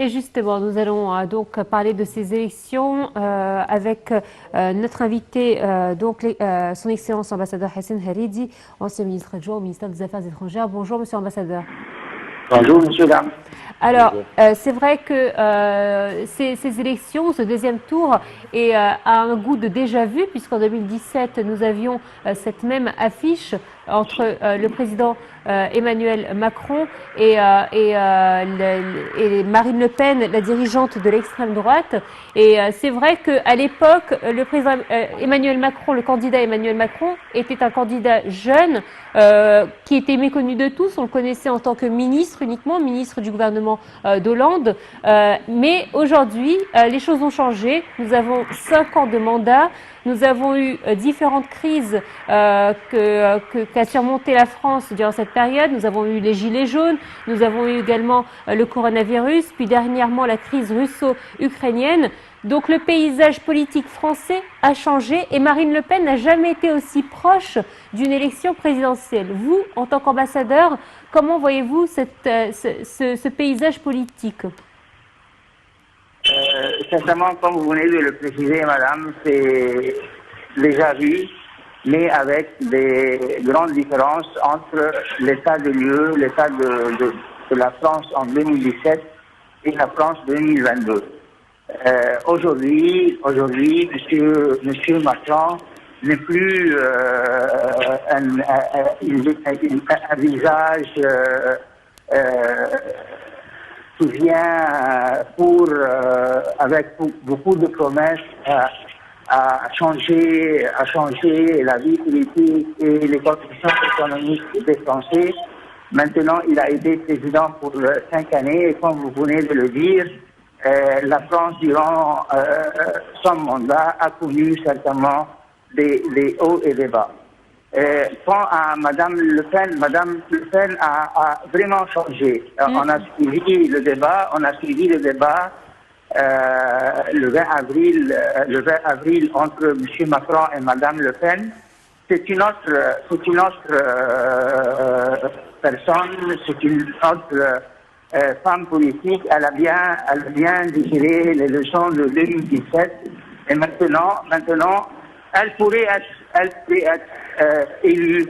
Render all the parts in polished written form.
Et justement, nous allons donc parler de ces élections avec notre invité, son Excellence ambassadeur Hassan Haridi, ancien ministre adjoint au ministère des Affaires étrangères. Bonjour, monsieur l'ambassadeur. Bonjour, monsieur, dame. Alors, c'est vrai que ces élections, ce deuxième tour, a un goût de déjà-vu, puisqu'en 2017, nous avions cette même affiche entre le président Emmanuel Macron et Marine Le Pen, la dirigeante de l'extrême droite. Et c'est vrai qu'à l'époque, le président Emmanuel Macron, le candidat Emmanuel Macron, était un candidat jeune qui était méconnu de tous. On le connaissait en tant que ministre uniquement, ministre du gouvernement d'Hollande. Mais aujourd'hui, les choses ont changé. Nous avons 5 ans de mandat. Nous avons eu différentes crises qu'a surmonté la France durant cette période. Nous avons eu les gilets jaunes, nous avons eu également le coronavirus, puis dernièrement la crise russo-ukrainienne. Donc le paysage politique français a changé et Marine Le Pen n'a jamais été aussi proche d'une élection présidentielle. Vous, en tant qu'ambassadeur, comment voyez-vous ce paysage politique ? Sincèrement, comme vous venez de le préciser, madame, c'est déjà vu, mais avec des grandes différences entre l'état de lieu, l'état de la France en 2017 et la France 2022. Aujourd'hui, monsieur Macron n'est plus un visage qui vient avec beaucoup de promesses à changer la vie politique et les conditions économiques des Français. Maintenant, il a été président pour 5 années et comme vous venez de le dire, la France, durant son mandat, a connu certainement des hauts et des bas. Quant à Madame Le Pen a vraiment changé. On a suivi le débat, le 20 avril entre M. Macron et Madame Le Pen. C'est une autre personne, c'est une autre femme politique. Elle a bien digéré les leçons de 2017 et maintenant, elle pourrait être élue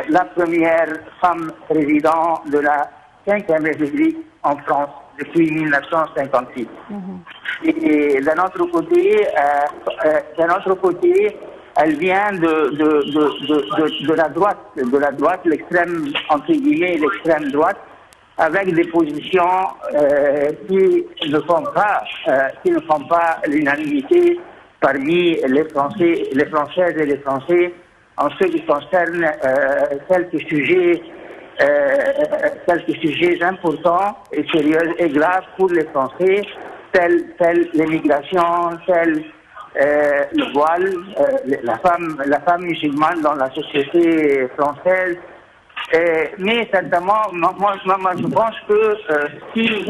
la première femme présidente de la 5e République en France depuis 1956. Et d'un autre côté, elle vient de la droite, l'extrême, entre guillemets, l'extrême droite, avec des positions qui ne font pas l'unanimité parmi les Françaises et les Français en ce qui concerne quelques sujets importants et sérieux et graves pour les Français, tels l'immigration, le voile, la femme musulmane dans la société française. Mais certainement, moi je pense que si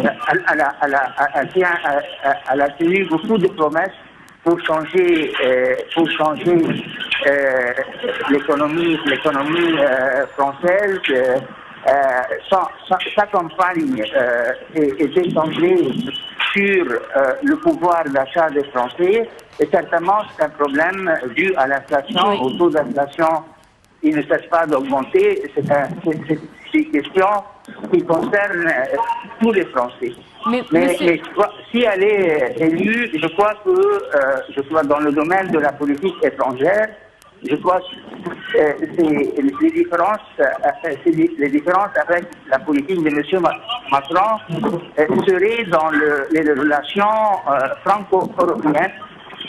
elle a tenu beaucoup de promesses pour changer l'économie française, sa campagne était centrée sur le pouvoir d'achat des Français et certainement c'est un problème dû à l'inflation, au taux d'inflation. Il ne cesse pas d'augmenter. C'est une question qui concerne tous les Français. Mais si elle est élue, je crois dans le domaine de la politique étrangère, je crois que les différences avec la politique de M. Macron seraient dans les relations franco-européennes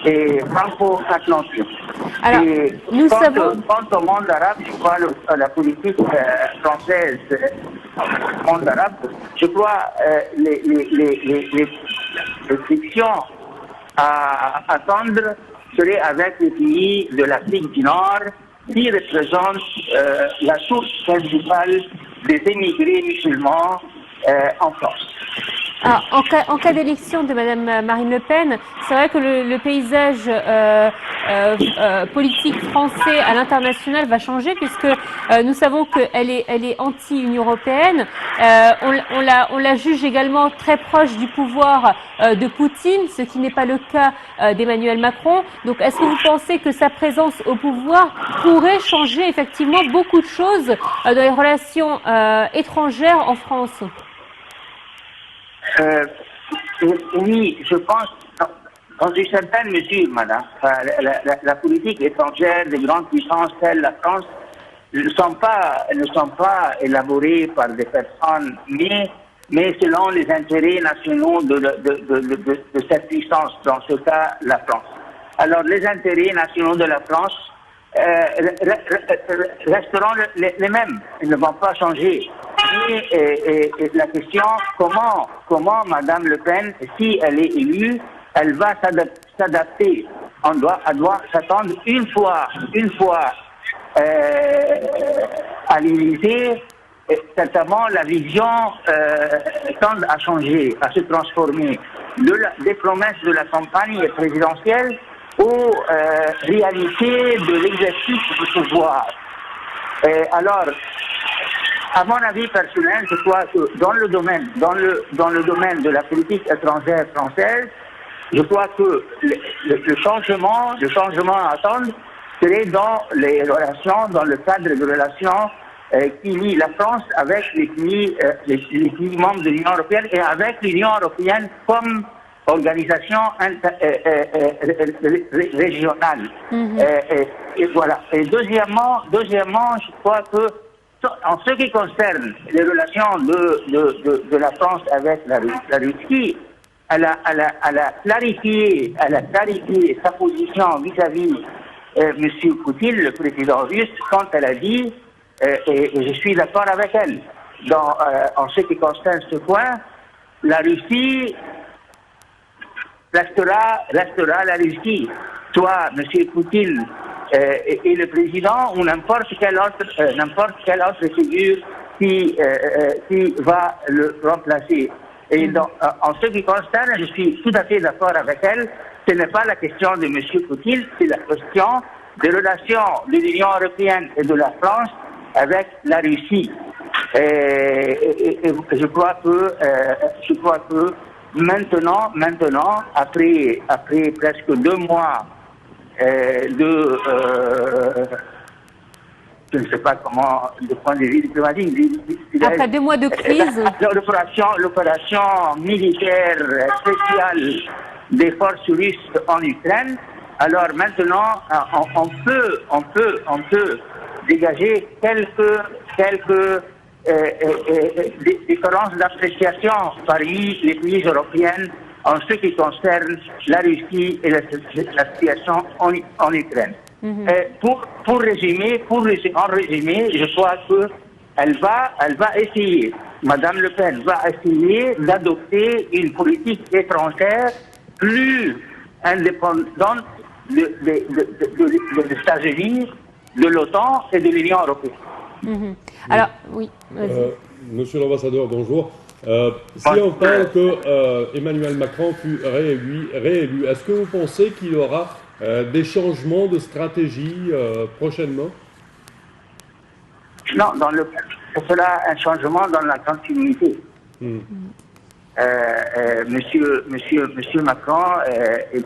et franco-atlantique. Alors, nous savons... Quant au monde arabe, je crois la politique française au monde arabe, je crois les frictions à attendre seraient avec les pays de l'Afrique du Nord qui représentent la source principale des émigrés musulmans en France. En cas d'élection de Madame Marine Le Pen, c'est vrai que le paysage politique français à l'international va changer puisque nous savons qu'elle est anti-Union européenne. On la juge également très proche du pouvoir de Poutine, ce qui n'est pas le cas d'Emmanuel Macron. Donc, est-ce que vous pensez que sa présence au pouvoir pourrait changer effectivement beaucoup de choses dans les relations étrangères en France? Oui, je pense, dans une certaine mesure, madame, la politique étrangère des grandes puissances telles la France ne sont pas élaborées par des personnes, mais selon les intérêts nationaux de cette puissance, dans ce cas, la France. Alors, les intérêts nationaux de la France resteront les mêmes, ils ne vont pas changer. Et la question, comment Madame Le Pen, si elle est élue, elle va s'adapter. Elle doit s'attendre une fois à l'Élysée, certainement la vision tend à changer, à se transformer des promesses de la campagne présidentielle aux réalités de l'exercice du pouvoir. Alors, à mon avis personnel, je crois que dans le domaine de la politique étrangère française, je crois que le changement à attendre serait dans les relations, dans le cadre de relations qui lie la France avec les pays membres de l'Union européenne et avec l'Union européenne comme organisation régionale. Et voilà. Et deuxièmement, je crois que en ce qui concerne les relations de la France avec la Russie, elle a clarifié sa position vis-à-vis M. Poutine, le président russe, quand elle a dit, et je suis d'accord avec elle, en ce qui concerne ce point, la Russie restera la Russie. Soit M. Poutine et le président ou n'importe quelle autre figure qui va le remplacer. Et en ce qui concerne, je suis tout à fait d'accord avec elle, ce n'est pas la question de M. Poutine, c'est la question des relations de l'Union européenne et de la France avec la Russie. Et je crois que maintenant, après presque 2 mois je ne sais pas comment, du point de vue diplomatique. Après 2 mois de crise. L'opération militaire spéciale des forces russes en Ukraine. Alors maintenant, on peut dégager quelques différences d'appréciation parmi les pays européens en ce qui concerne la Russie et la situation en Ukraine. Pour résumer, je crois que elle va essayer, Madame Le Pen va essayer d'adopter une politique étrangère plus indépendante des États-Unis, de l'OTAN et de l'Union européenne. Alors, oui, Monsieur l'ambassadeur, bonjour. Si on parle que Emmanuel Macron fut réélu, est-ce que vous pensez qu'il y aura des changements de stratégie prochainement? Non, ce sera un changement dans la continuité. Monsieur Macron est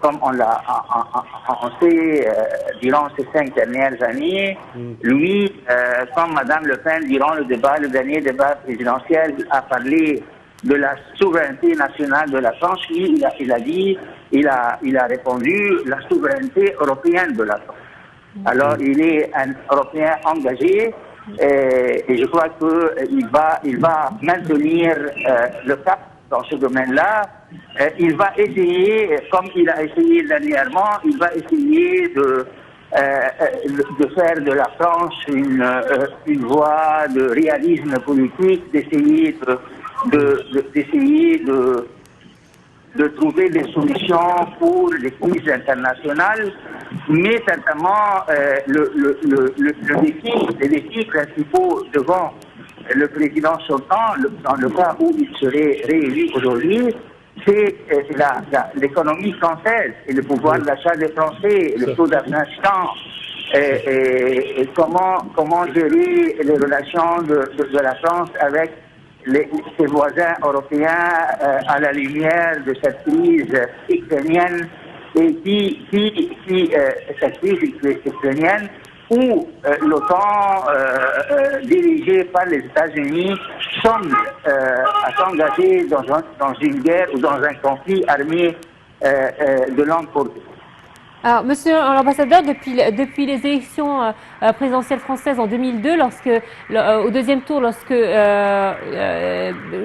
comme on sait, durant ces 5 dernières années, lui, comme Madame Le Pen, durant le dernier débat présidentiel, a parlé de la souveraineté nationale de la France. Lui, il a répondu la souveraineté européenne de la France. Alors, il est un Européen engagé et je crois qu'il va maintenir le cap dans ce domaine-là. Il va essayer, comme il a essayé dernièrement, il va essayer de faire de la France une voie de réalisme politique, d'essayer de trouver des solutions pour les crises internationales, mais certainement les défis principaux devant le président sortant, dans le cas où il serait réélu aujourd'hui, c'est l'économie française et le pouvoir d'achat des Français, le taux d'inflation, et comment gérer les relations de la France avec ses voisins européens à la lumière de cette crise ukrainienne et cette crise ukrainienne où l'OTAN, dirigée par les États-Unis, semble à s'engager dans une guerre ou dans un conflit armé de longue portée. Alors, monsieur l'ambassadeur, depuis les élections présidentielles françaises en 2002, au deuxième tour, lorsque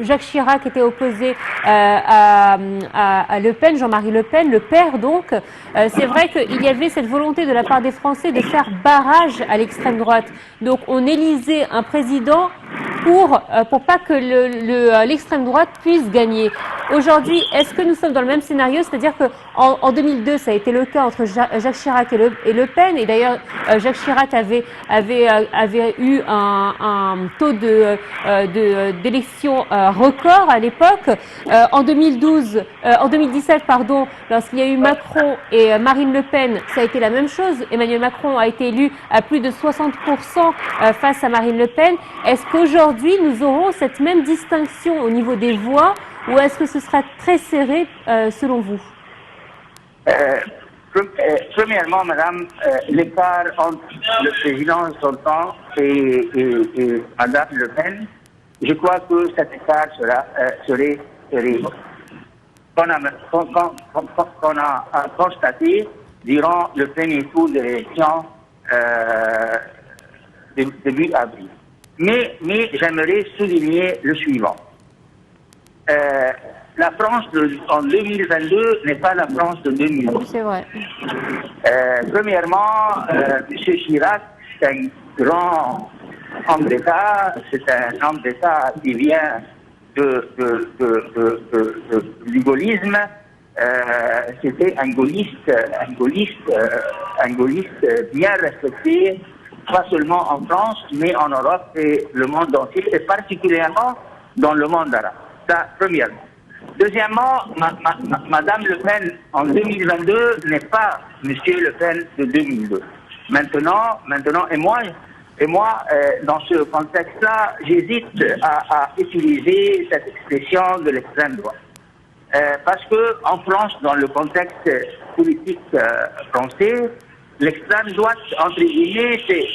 Jacques Chirac était opposé à Le Pen, Jean-Marie Le Pen, le père donc, c'est vrai qu'il y avait cette volonté de la part des Français de faire barrage à l'extrême droite. Donc on élisait un président pour pas que l'extrême droite puisse gagner. Aujourd'hui, est-ce que nous sommes dans le même scénario? C'est-à-dire qu'en 2002, ça a été le cas entre Jacques Chirac et Le Pen. Et d'ailleurs, Jacques Chirac avait eu un taux d'élection record à l'époque. En 2017, pardon, lorsqu'il y a eu Macron et Marine Le Pen, ça a été la même chose. Emmanuel Macron a été élu à plus de 60% face à Marine Le Pen. Est-ce qu'aujourd'hui, nous aurons cette même distinction au niveau des voix? Ou est-ce que ce sera très serré selon vous? Premièrement, madame, l'écart entre le président sortant et madame Le Pen, je crois que cet écart serait terrible. Qu'on a constaté durant le premier tour de l'élection début avril. Mais j'aimerais souligner le suivant. La France en 2022 n'est pas la France de 2012. C'est vrai. Premièrement, M. Chirac, c'est un grand homme d'État, c'est un homme d'État qui vient du gaullisme. C'était un gaulliste bien respecté, pas seulement en France, mais en Europe et le monde entier, et particulièrement dans le monde arabe. Ça, premièrement. Deuxièmement, Madame Le Pen en 2022 n'est pas Monsieur Le Pen de 2002. Maintenant, et moi, dans ce contexte-là, j'hésite à utiliser cette expression de l'extrême droite. Parce que en France, dans le contexte politique français, l'extrême droite, entre guillemets, c'est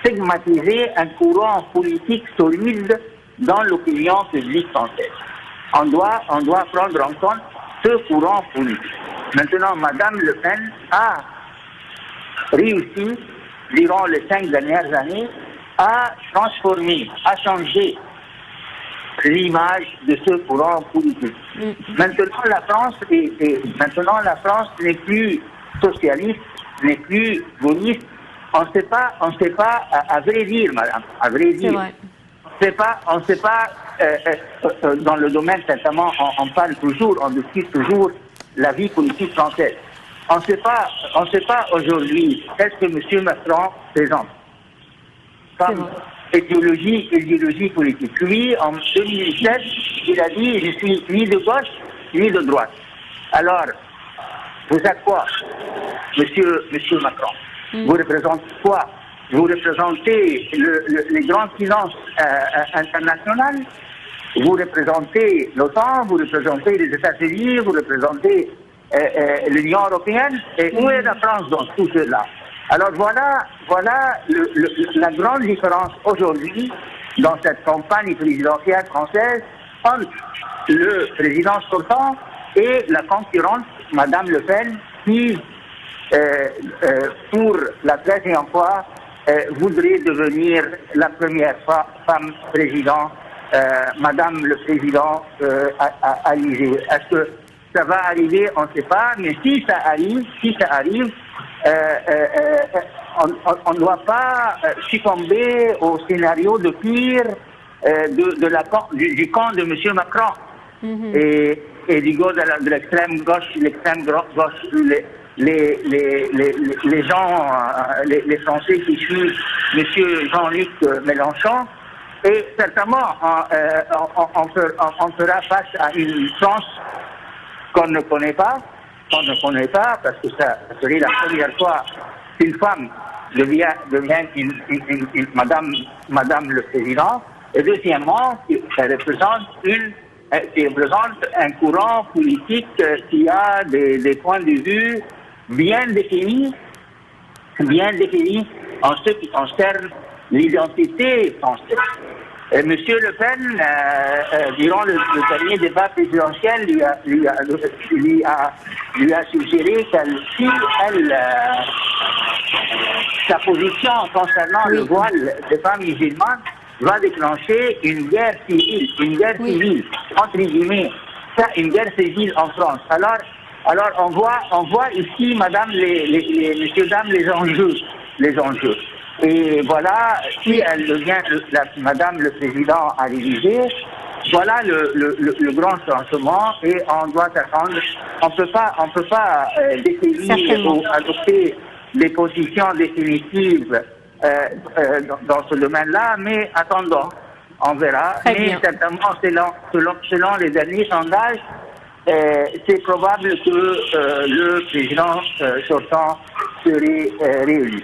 stigmatiser un courant politique solide dans l'opinion publique française. On doit prendre en compte ce courant politique. Maintenant, Madame Le Pen a réussi, durant les 5 dernières années, à transformer, à changer l'image de ce courant politique. Maintenant, la France n'est plus socialiste, n'est plus gaulliste. On ne sait pas, à vrai dire, madame, à vrai dire. On ne sait pas, dans le domaine, certainement, on parle toujours, on discute toujours la vie politique française. On ne sait pas aujourd'hui qu'est-ce que M. Macron présente comme idéologie politique. Lui, en 2017, il a dit « Je suis ni de gauche, ni de droite ». Alors, vous êtes quoi, Monsieur Macron? Vous représentez quoi? Vous représentez les grandes finances internationales? Vous représentez l'OTAN? Vous représentez les États-Unis? Vous représentez l'Union européenne? Et où est la France dans tout cela? Alors voilà la grande différence aujourd'hui dans cette campagne présidentielle française entre le président sortant et la concurrente, Madame Le Pen, qui, pour la 13e fois, voudrait devenir la première femme président, Madame le Président à l'Élysée. Est-ce que ça va arriver? On ne sait pas, mais si ça arrive, on ne doit pas succomber au scénario de pire du camp de M. Macron et du de l'extrême gauche, les gens, les Français qui suivent M. Jean-Luc Mélenchon. Et certainement, on fera face à une France qu'on ne connaît pas, parce que ça serait la première fois qu'une femme devient Madame le Président. Et deuxièmement, ça représente un courant politique qui a des points de vue bien définis en ce qui concerne l'identité française. Monsieur Le Pen, durant le dernier débat présidentiel, lui a suggéré sa position concernant le voile des femmes musulmanes va déclencher une guerre civile, entre guillemets, une guerre civile en France. Alors on voit ici, messieurs, dames, les enjeux. Et voilà, si elle devient Madame le Président à l'Élysée, voilà le grand changement, et on doit attendre. On peut pas définir ou adopter des positions définitives dans ce domaine-là, mais attendons, on verra. Mais certainement, selon les derniers sondages, c'est probable que le président sortant serait réélu.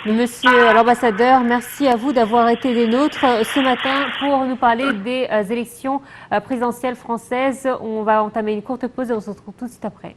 Monsieur l'ambassadeur, merci à vous d'avoir été des nôtres ce matin pour nous parler des élections présidentielles françaises. On va entamer une courte pause et on se retrouve tout de suite après.